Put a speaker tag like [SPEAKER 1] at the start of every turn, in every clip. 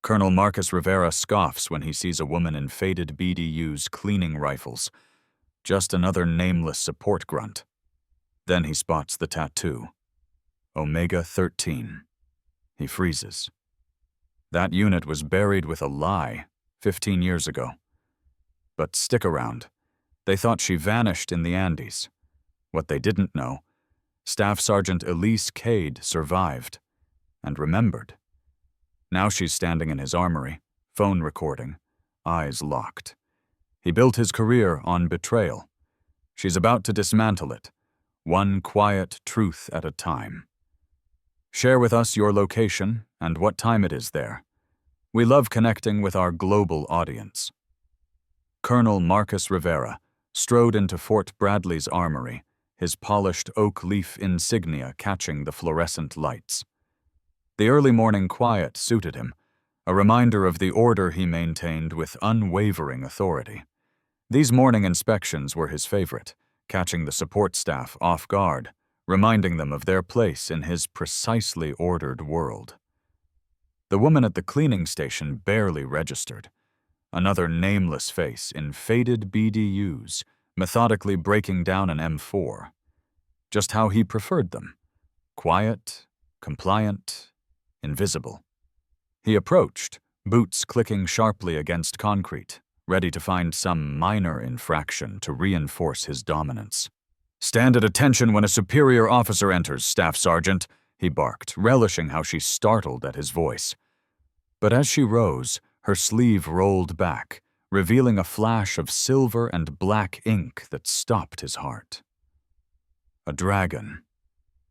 [SPEAKER 1] Colonel Marcus Rivera scoffs when he sees a woman in faded BDUs cleaning rifles. Just another nameless support grunt. Then he spots the tattoo. Omega 13. He freezes. That unit was buried with a lie 15 years ago. But stick around. They thought she vanished in the Andes. What they didn't know, Staff Sergeant Elise Cade survived and remembered. Now she's standing in his armory, phone recording, eyes locked. He built his career on betrayal. She's about to dismantle it, one quiet truth at a time. Share with us your location and what time it is there. We love connecting with our global audience. Colonel Marcus Rivera strode into Fort Bradley's armory, his polished oak leaf insignia catching the fluorescent lights. The early morning quiet suited him, a reminder of the order he maintained with unwavering authority. These morning inspections were his favorite, catching the support staff off guard, reminding them of their place in his precisely ordered world. The woman at the cleaning station barely registered. Another nameless face in faded BDUs, methodically breaking down an M4. Just how he preferred them. Quiet, compliant, invisible. He approached, boots clicking sharply against concrete, ready to find some minor infraction to reinforce his dominance. "Stand at attention when a superior officer enters, Staff Sergeant," he barked, relishing how she startled at his voice. But as she rose, her sleeve rolled back, revealing a flash of silver and black ink that stopped his heart. A dragon.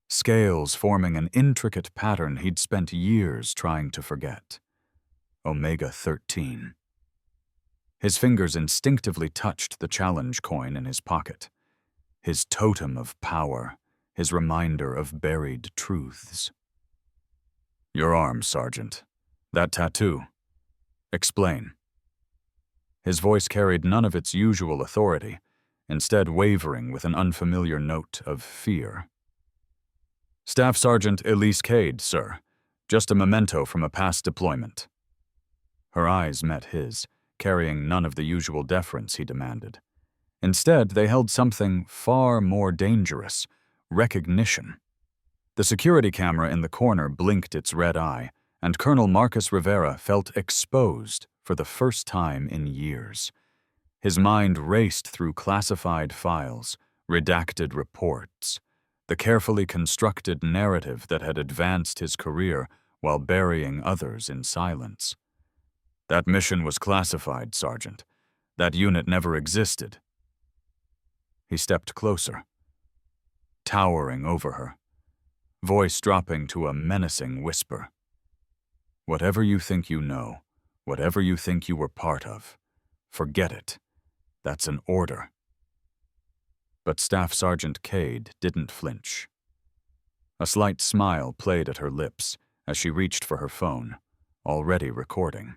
[SPEAKER 1] Scales forming an intricate pattern he'd spent years trying to forget. Omega 13. His fingers instinctively touched the challenge coin in his pocket. His totem of power, his reminder of buried truths. "Your arm, Sergeant. That tattoo. Explain." His voice carried none of its usual authority, instead wavering with an unfamiliar note of fear. "Staff Sergeant Elise Cade, sir. Just a memento from a past deployment." Her eyes met his, carrying none of the usual deference he demanded. Instead, they held something far more dangerous: recognition. The security camera in the corner blinked its red eye, and Colonel Marcus Rivera felt exposed for the first time in years. His mind raced through classified files, redacted reports, the carefully constructed narrative that had advanced his career while burying others in silence. "That mission was classified, Sergeant. That unit never existed." He stepped closer, towering over her, voice dropping to a menacing whisper. "Whatever you think you know, whatever you think you were part of, forget it. That's an order." But Staff Sergeant Cade didn't flinch. A slight smile played at her lips as she reached for her phone, already recording.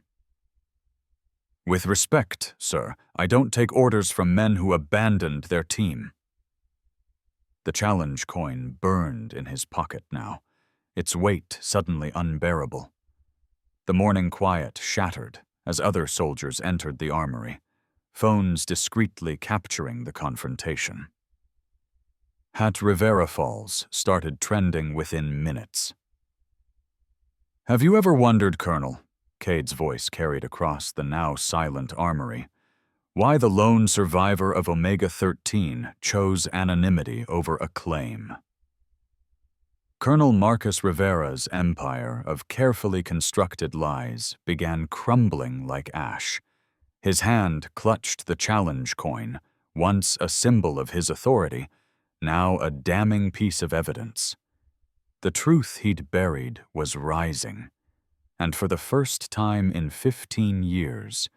[SPEAKER 1] "With respect, sir, I don't take orders from men who abandoned their team." The challenge coin burned in his pocket now, its weight suddenly unbearable. The morning quiet shattered as other soldiers entered the armory, phones discreetly capturing the confrontation. Hat Rivera Falls started trending within minutes. "Have you ever wondered, Colonel," Cade's voice carried across the now silent armory, "why the lone survivor of Omega 13 chose anonymity over acclaim?" Colonel Marcus Rivera's empire of carefully constructed lies began crumbling like ash. His hand clutched the challenge coin, once a symbol of his authority, now a damning piece of evidence. The truth he'd buried was rising, and for the first time in 15 years,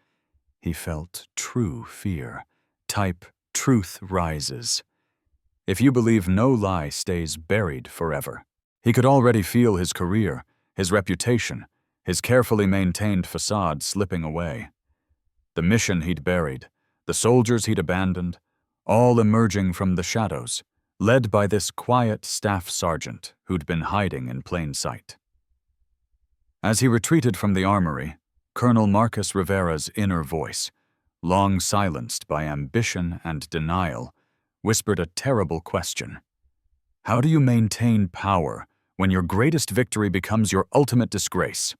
[SPEAKER 1] he felt true fear. Type truth rises. If you believe no lie stays buried forever. He could already feel his career, his reputation, his carefully maintained facade slipping away. The mission he'd buried, the soldiers he'd abandoned, all emerging from the shadows, led by this quiet staff sergeant who'd been hiding in plain sight. As he retreated from the armory, Colonel Marcus Rivera's inner voice, long silenced by ambition and denial, whispered a terrible question. How do you maintain power when your greatest victory becomes your ultimate disgrace?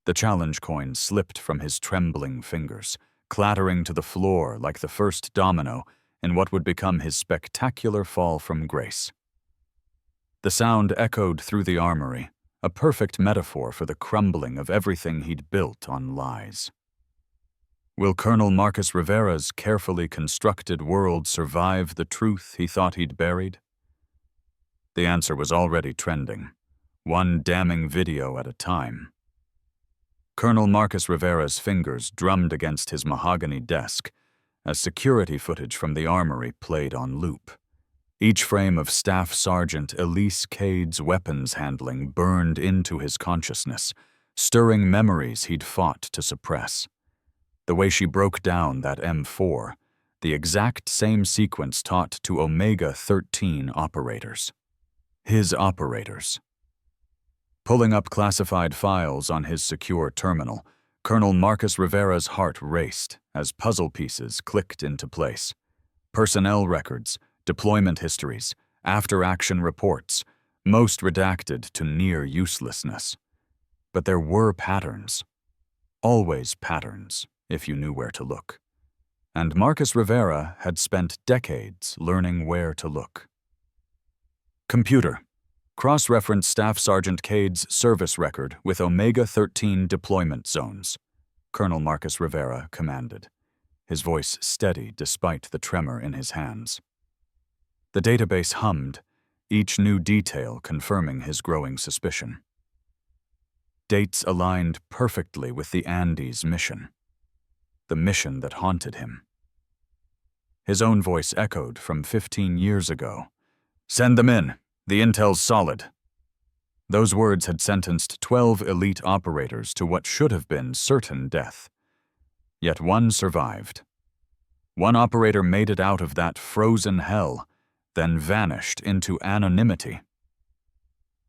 [SPEAKER 1] The challenge coin slipped from his trembling fingers, clattering to the floor like the first domino in what would become his spectacular fall from grace. The sound echoed through the armory, a perfect metaphor for the crumbling of everything he'd built on lies. Will Colonel Marcus Rivera's carefully constructed world survive the truth he thought he'd buried? The answer was already trending, one damning video at a time. Colonel Marcus Rivera's fingers drummed against his mahogany desk as security footage from the armory played on loop. Each frame of Staff Sergeant Elise Cade's weapons handling burned into his consciousness, stirring memories he'd fought to suppress. The way she broke down that M4, the exact same sequence taught to Omega-13 operators. His operators. Pulling up classified files on his secure terminal, Colonel Marcus Rivera's heart raced as puzzle pieces clicked into place. Personnel records, deployment histories, after-action reports, most redacted to near uselessness. But there were patterns. Always patterns, if you knew where to look. And Marcus Rivera had spent decades learning where to look. Computer. Cross-reference Staff Sergeant Cade's service record with Omega-13 deployment zones, Colonel Marcus Rivera commanded, his voice steady despite the tremor in his hands. The database hummed, each new detail confirming his growing suspicion. Dates aligned perfectly with the Andes mission, the mission that haunted him. His own voice echoed from 15 years ago. "Send them in. The intel's solid." Those words had sentenced 12 elite operators to what should have been certain death. Yet one survived. One operator made it out of that frozen hell, then vanished into anonymity.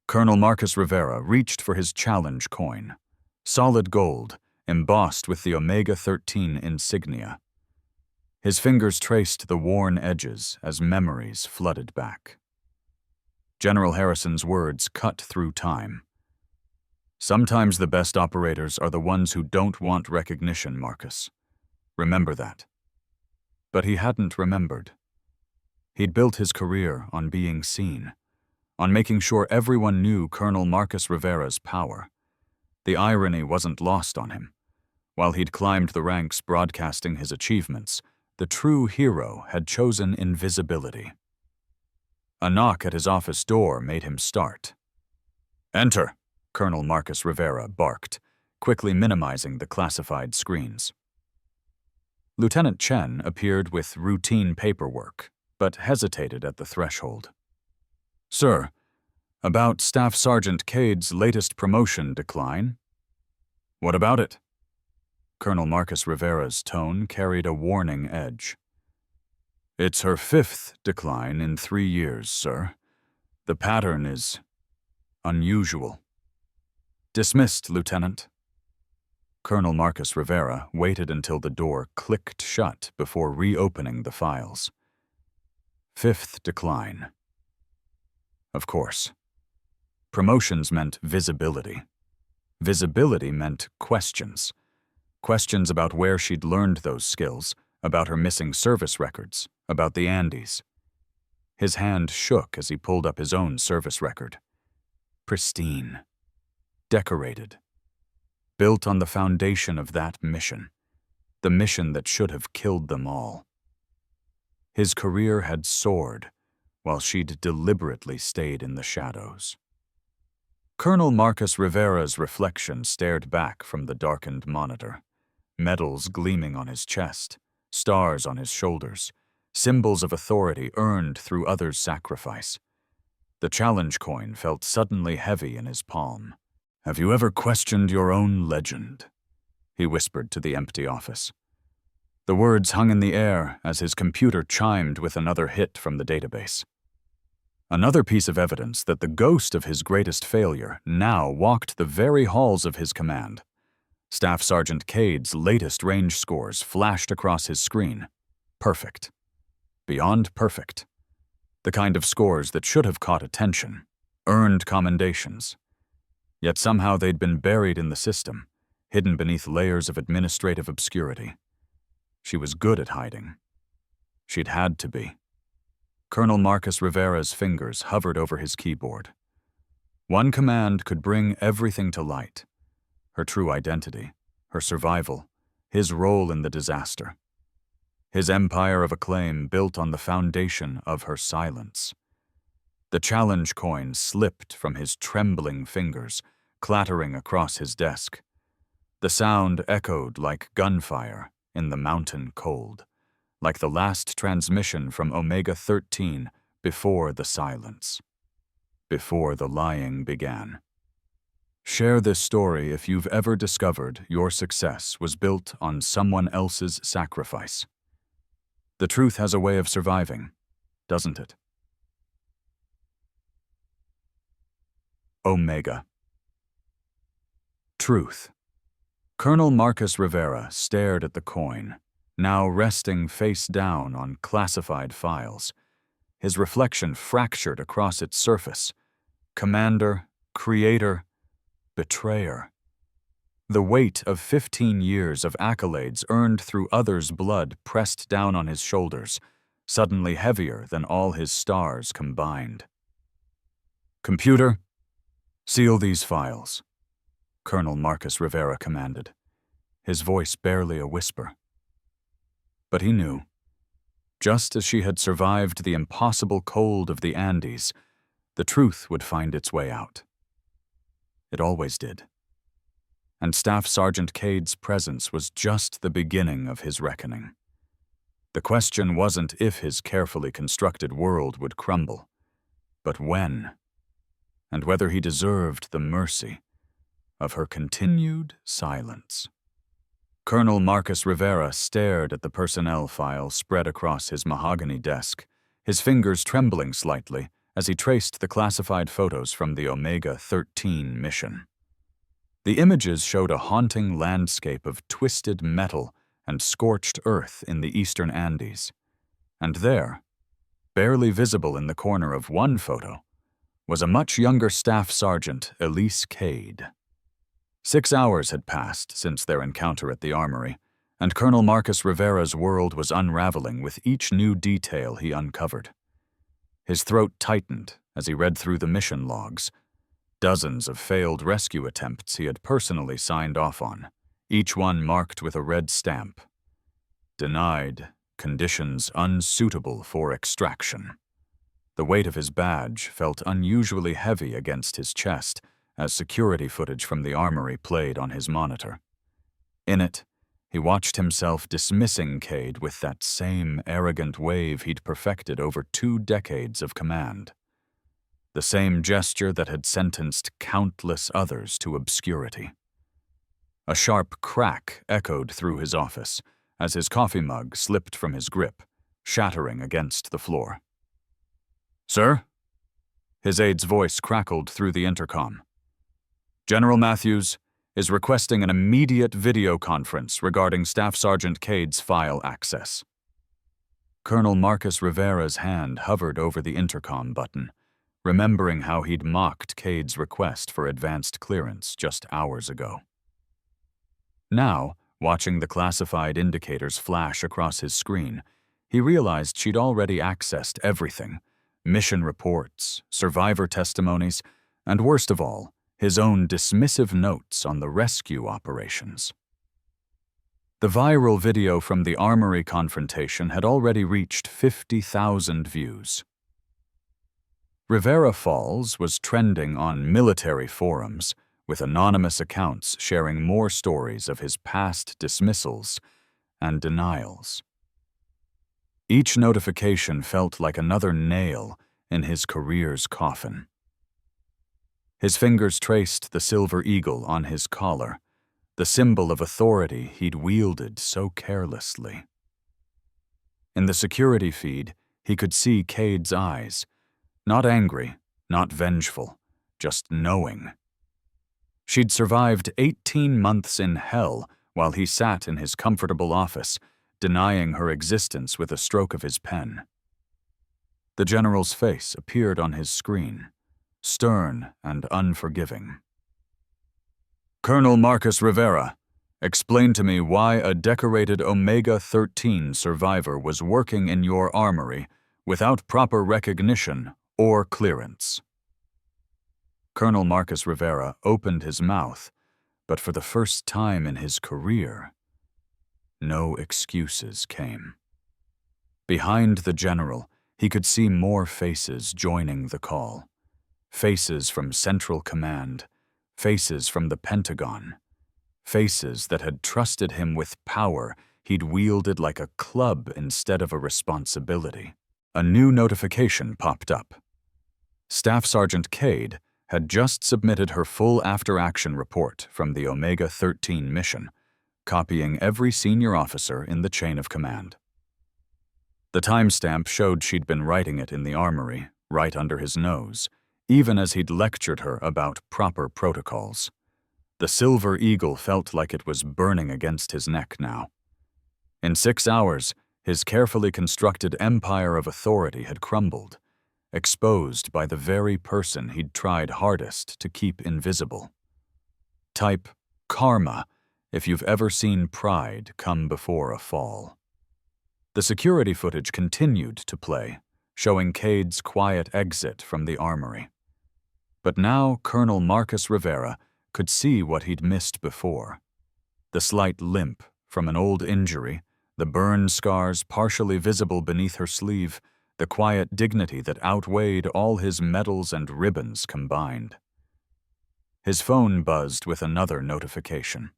[SPEAKER 1] Colonel Marcus Rivera reached for his challenge coin, solid gold, embossed with the Omega-13 insignia. His fingers traced the worn edges as memories flooded back. General Harrison's words cut through time. "Sometimes the best operators are the ones who don't want recognition, Marcus. Remember that." But he hadn't remembered. He'd built his career on being seen, on making sure everyone knew Colonel Marcus Rivera's power. The irony wasn't lost on him. While he'd climbed the ranks broadcasting his achievements, the true hero had chosen invisibility. A knock at his office door made him start. "Enter," Colonel Marcus Rivera barked, quickly minimizing the classified screens. Lieutenant Chen appeared with routine paperwork, but hesitated at the threshold. "Sir, about Staff Sergeant Cade's latest promotion decline?" "What about it?" Colonel Marcus Rivera's tone carried a warning edge. "It's her 5th decline in 3 years, sir. The pattern is unusual." "Dismissed, Lieutenant." Colonel Marcus Rivera waited until the door clicked shut before reopening the files. 5th decline. Of course. Promotions meant visibility. Visibility meant questions. Questions about where she'd learned those skills, about her missing service records, about the Andes. His hand shook as he pulled up his own service record. Pristine. Decorated. Built on the foundation of that mission. The mission that should have killed them all. His career had soared, while she'd deliberately stayed in the shadows. Colonel Marcus Rivera's reflection stared back from the darkened monitor, medals gleaming on his chest, stars on his shoulders, symbols of authority earned through others' sacrifice. The challenge coin felt suddenly heavy in his palm. "Have you ever questioned your own legend?" he whispered to the empty office. The words hung in the air as his computer chimed with another hit from the database. Another piece of evidence that the ghost of his greatest failure now walked the very halls of his command. Staff Sergeant Cade's latest range scores flashed across his screen. Perfect. Beyond perfect. The kind of scores that should have caught attention, earned commendations. Yet somehow they'd been buried in the system, hidden beneath layers of administrative obscurity. She was good at hiding. She'd had to be. Colonel Marcus Rivera's fingers hovered over his keyboard. One command could bring everything to light. Her true identity, her survival, his role in the disaster. His empire of acclaim built on the foundation of her silence. The challenge coin slipped from his trembling fingers, clattering across his desk. The sound echoed like gunfire in the mountain cold, like the last transmission from Omega-13 before the silence, before the lying began. Share this story if you've ever discovered your success was built on someone else's sacrifice. The truth has a way of surviving, doesn't it? Omega. Truth. Colonel Marcus Rivera stared at the coin, now resting face down on classified files. His reflection fractured across its surface. Commander, creator, betrayer. The weight of 15 years of accolades earned through others' blood pressed down on his shoulders, suddenly heavier than all his stars combined. Computer, seal these files, Colonel Marcus Rivera commanded, his voice barely a whisper. But he knew. Just as she had survived the impossible cold of the Andes, the truth would find its way out. It always did. And Staff Sergeant Cade's presence was just the beginning of his reckoning. The question wasn't if his carefully constructed world would crumble, but when, and whether he deserved the mercy of her continued silence. Colonel Marcus Rivera stared at the personnel file spread across his mahogany desk, his fingers trembling slightly as he traced the classified photos from the Omega-13 mission. The images showed a haunting landscape of twisted metal and scorched earth in the eastern Andes. And there, barely visible in the corner of one photo, was a much younger Staff Sergeant Elise Cade. 6 hours had passed since their encounter at the armory, and Colonel Marcus Rivera's world was unraveling with each new detail he uncovered. His throat tightened as he read through the mission logs. Dozens of failed rescue attempts he had personally signed off on, each one marked with a red stamp. Denied, conditions unsuitable for extraction. The weight of his badge felt unusually heavy against his chest as security footage from the armory played on his monitor. In it, he watched himself dismissing Cade with that same arrogant wave he'd perfected over 2 decades of command. The same gesture that had sentenced countless others to obscurity. A sharp crack echoed through his office as his coffee mug slipped from his grip, shattering against the floor. "Sir?" His aide's voice crackled through the intercom. "General Matthews is requesting an immediate video conference regarding Staff Sergeant Cade's file access." Colonel Marcus Rivera's hand hovered over the intercom button, remembering how he'd mocked Cade's request for advanced clearance just hours ago. Now, watching the classified indicators flash across his screen, he realized she'd already accessed everything: mission reports, survivor testimonies, and worst of all, his own dismissive notes on the rescue operations. The viral video from the armory confrontation had already reached 50,000 views. Rivera Falls was trending on military forums, with anonymous accounts sharing more stories of his past dismissals and denials. Each notification felt like another nail in his career's coffin. His fingers traced the silver eagle on his collar, the symbol of authority he'd wielded so carelessly. In the security feed, he could see Cade's eyes, not angry, not vengeful, just knowing. She'd survived 18 months in hell while he sat in his comfortable office, denying her existence with a stroke of his pen. The general's face appeared on his screen, stern and unforgiving. "Colonel Marcus Rivera, explain to me why a decorated Omega-13 survivor was working in your armory without proper recognition or clearance." Colonel Marcus Rivera opened his mouth, but for the first time in his career, no excuses came. Behind the general, he could see more faces joining the call. Faces from Central Command, faces from the Pentagon, faces that had trusted him with power he'd wielded like a club instead of a responsibility. A new notification popped up. Staff Sergeant Cade had just submitted her full after-action report from the Omega-13 mission, copying every senior officer in the chain of command. The timestamp showed she'd been writing it in the armory, right under his nose, even as he'd lectured her about proper protocols. The Silver Eagle felt like it was burning against his neck now. In 6 hours, his carefully constructed empire of authority had crumbled, exposed by the very person he'd tried hardest to keep invisible. Type karma if you've ever seen pride come before a fall. The security footage continued to play, showing Cade's quiet exit from the armory. But now Colonel Marcus Rivera could see what he'd missed before. The slight limp from an old injury, the burn scars partially visible beneath her sleeve, the quiet dignity that outweighed all his medals and ribbons combined. His phone buzzed with another notification.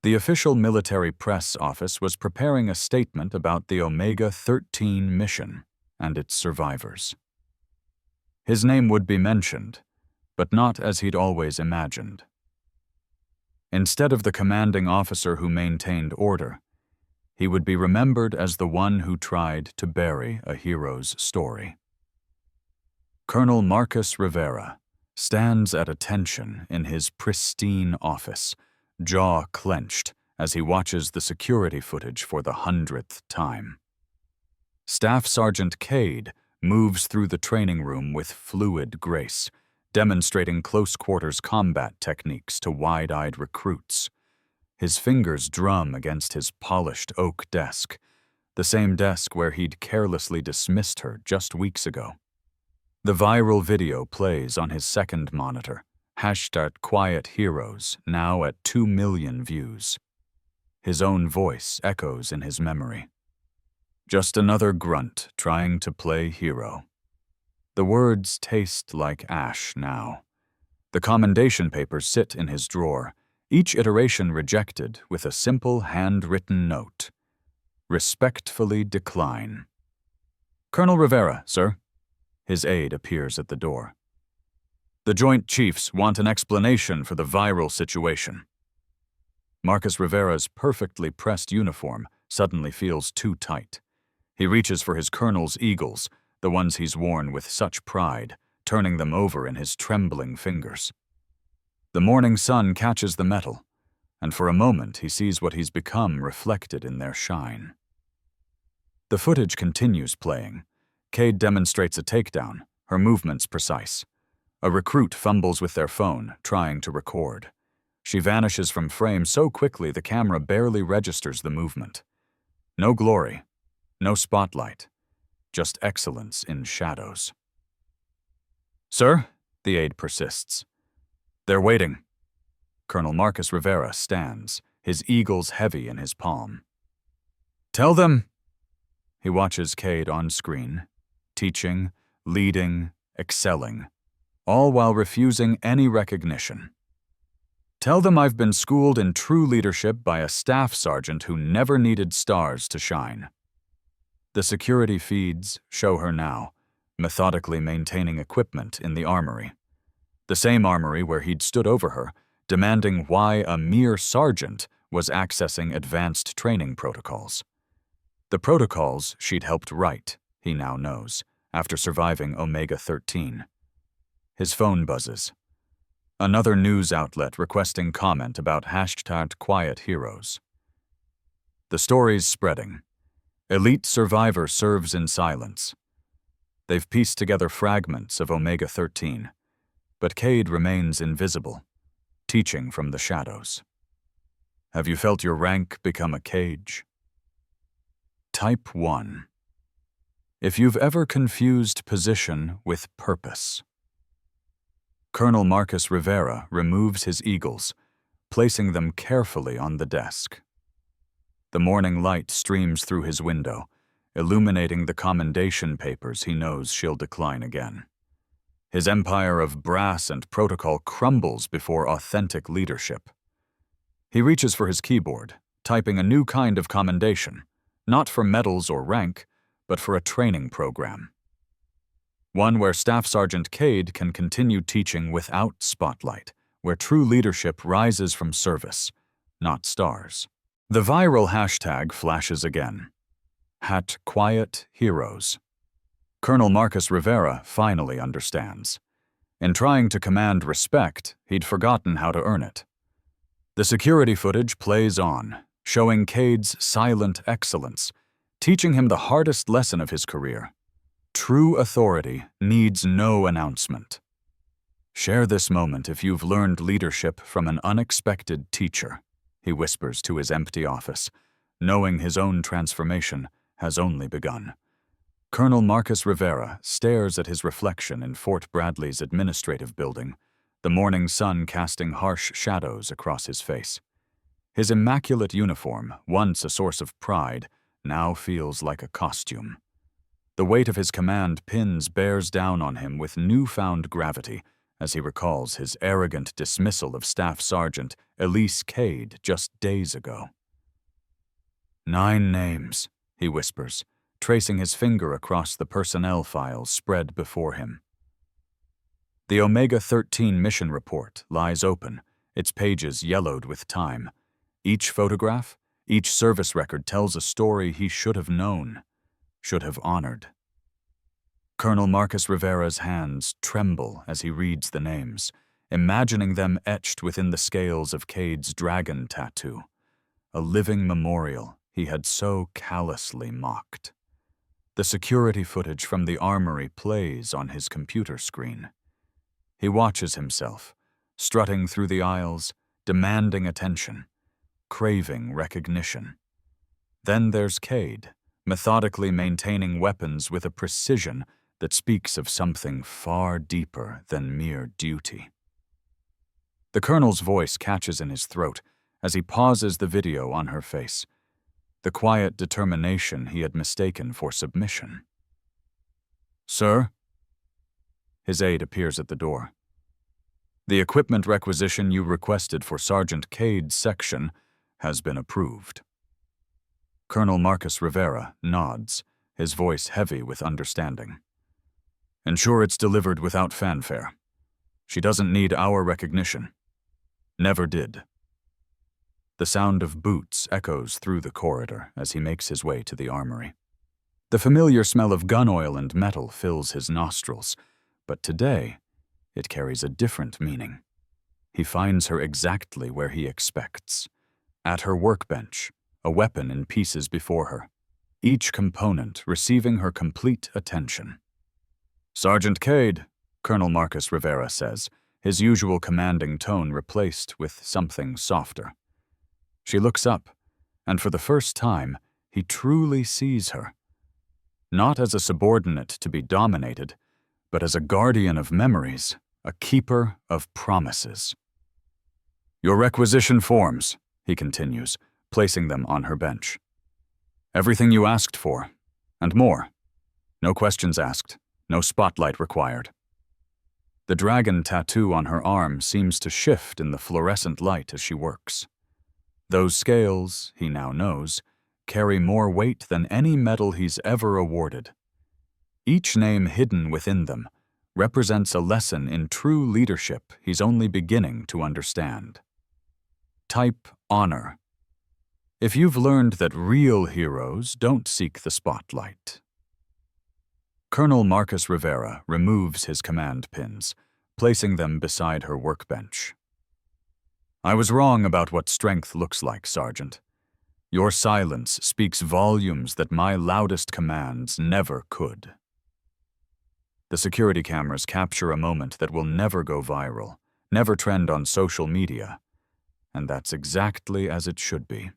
[SPEAKER 1] The official military press office was preparing a statement about the Omega-13 mission and its survivors. His name would be mentioned, but not as he'd always imagined. Instead of the commanding officer who maintained order, he would be remembered as the one who tried to bury a hero's story. Colonel Marcus Rivera stands at attention in his pristine office, jaw clenched as he watches the security footage for the 100th time. Staff Sergeant Cade moves through the training room with fluid grace, demonstrating close-quarters combat techniques to wide-eyed recruits. His fingers drum against his polished oak desk, the same desk where he'd carelessly dismissed her just weeks ago. The viral video plays on his second monitor, #QuietHeroes, now at 2 million views. His own voice echoes in his memory. Just another grunt trying to play hero. The words taste like ash now. The commendation papers sit in his drawer, each iteration rejected with a simple handwritten note. Respectfully decline. "Colonel Rivera, sir." His aide appears at the door. "The Joint Chiefs want an explanation for the viral situation." Marcus Rivera's perfectly pressed uniform suddenly feels too tight. He reaches for his colonel's eagles, the ones he's worn with such pride, turning them over in his trembling fingers. The morning sun catches the metal, and for a moment he sees what he's become reflected in their shine. The footage continues playing. Cade demonstrates a takedown, her movements precise. A recruit fumbles with their phone, trying to record. She vanishes from frame so quickly the camera barely registers the movement. No glory, no spotlight, just excellence in shadows. "Sir," the aide persists. "They're waiting." Colonel Marcus Rivera stands, his eagles heavy in his palm. "Tell them." He watches Cade on screen, teaching, leading, excelling, all while refusing any recognition. "Tell them I've been schooled in true leadership by a staff sergeant who never needed stars to shine." The security feeds show her now, methodically maintaining equipment in the armory. The same armory where he'd stood over her, demanding why a mere sergeant was accessing advanced training protocols. The protocols she'd helped write, he now knows, after surviving Omega-13. His phone buzzes. Another news outlet requesting comment about #QuietHeroes. The story's spreading. Elite survivor serves in silence. They've pieced together fragments of Omega-13, but Cade remains invisible, teaching from the shadows. Have you felt your rank become a cage? Type 1. If you've ever confused position with purpose. Colonel Marcus Rivera removes his eagles, placing them carefully on the desk. The morning light streams through his window, illuminating the commendation papers he knows she'll decline again. His empire of brass and protocol crumbles before authentic leadership. He reaches for his keyboard, typing a new kind of commendation, not for medals or rank, but for a training program. One where Staff Sergeant Cade can continue teaching without spotlight, where true leadership rises from service, not stars. The viral hashtag flashes again. #QuietHeroes. Colonel Marcus Rivera finally understands. In trying to command respect, he'd forgotten how to earn it. The security footage plays on, showing Cade's silent excellence, teaching him the hardest lesson of his career. True authority needs no announcement. Share this moment if you've learned leadership from an unexpected teacher, he whispers to his empty office, knowing his own transformation has only begun. Colonel Marcus Rivera stares at his reflection in Fort Bradley's administrative building, the morning sun casting harsh shadows across his face. His immaculate uniform, once a source of pride, now feels like a costume. The weight of his command pins bears down on him with newfound gravity as he recalls his arrogant dismissal of Staff Sergeant Elise Cade just days ago. 9 names, he whispers, tracing his finger across the personnel files spread before him. The Omega-13 mission report lies open, its pages yellowed with time. Each photograph, each service record tells a story he should have known, should have honored. Colonel Marcus Rivera's hands tremble as he reads the names, imagining them etched within the scales of Cade's dragon tattoo, a living memorial he had so callously mocked. The security footage from the armory plays on his computer screen. He watches himself, strutting through the aisles, demanding attention, craving recognition. Then there's Cade, methodically maintaining weapons with a precision that speaks of something far deeper than mere duty. The colonel's voice catches in his throat as he pauses the video on her face, the quiet determination he had mistaken for submission. "Sir?" His aide appears at the door. "The equipment requisition you requested for Sergeant Cade's section has been approved." Colonel Marcus Rivera nods, his voice heavy with understanding. "Ensure it's delivered without fanfare. She doesn't need our recognition. Never did." The sound of boots echoes through the corridor as he makes his way to the armory. The familiar smell of gun oil and metal fills his nostrils, but today it carries a different meaning. He finds her exactly where he expects, at her workbench, a weapon in pieces before her, each component receiving her complete attention. "Sergeant Cade," Colonel Marcus Rivera says, his usual commanding tone replaced with something softer. She looks up, and for the first time, he truly sees her. Not as a subordinate to be dominated, but as a guardian of memories, a keeper of promises. "Your requisition forms," he continues, placing them on her bench. "Everything you asked for, and more. No questions asked, no spotlight required." The dragon tattoo on her arm seems to shift in the fluorescent light as she works. Those scales, he now knows, carry more weight than any medal he's ever awarded. Each name hidden within them represents a lesson in true leadership he's only beginning to understand. Type honor. If you've learned that real heroes don't seek the spotlight. Colonel Marcus Rivera removes his command pins, placing them beside her workbench. "I was wrong about what strength looks like, Sergeant. Your silence speaks volumes that my loudest commands never could." The security cameras capture a moment that will never go viral, never trend on social media, and that's exactly as it should be.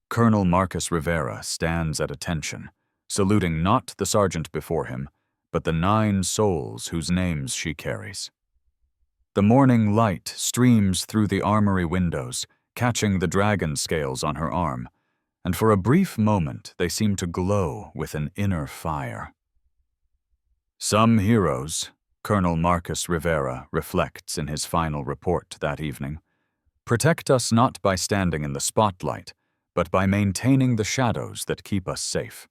[SPEAKER 1] Colonel Marcus Rivera stands at attention, saluting not the sergeant before him, but the 9 souls whose names she carries. The morning light streams through the armory windows, catching the dragon scales on her arm, and for a brief moment they seem to glow with an inner fire. "Some heroes," Colonel Marcus Rivera reflects in his final report that evening, "protect us not by standing in the spotlight, but by maintaining the shadows that keep us safe.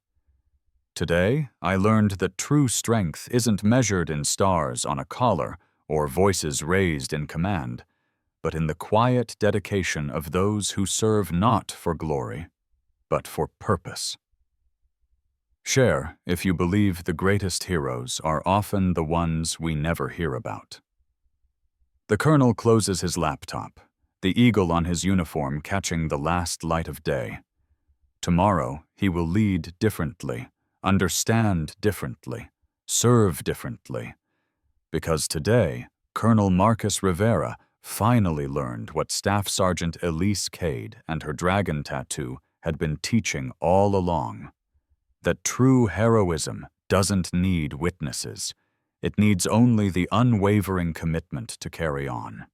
[SPEAKER 1] Today, I learned that true strength isn't measured in stars on a collar or voices raised in command, but in the quiet dedication of those who serve not for glory, but for purpose." Share if you believe the greatest heroes are often the ones we never hear about. The colonel closes his laptop, the eagle on his uniform catching the last light of day. Tomorrow, he will lead differently, understand differently, serve differently. Because today, Colonel Marcus Rivera finally learned what Staff Sergeant Elise Cade and her dragon tattoo had been teaching all along. That true heroism doesn't need witnesses. It needs only the unwavering commitment to carry on.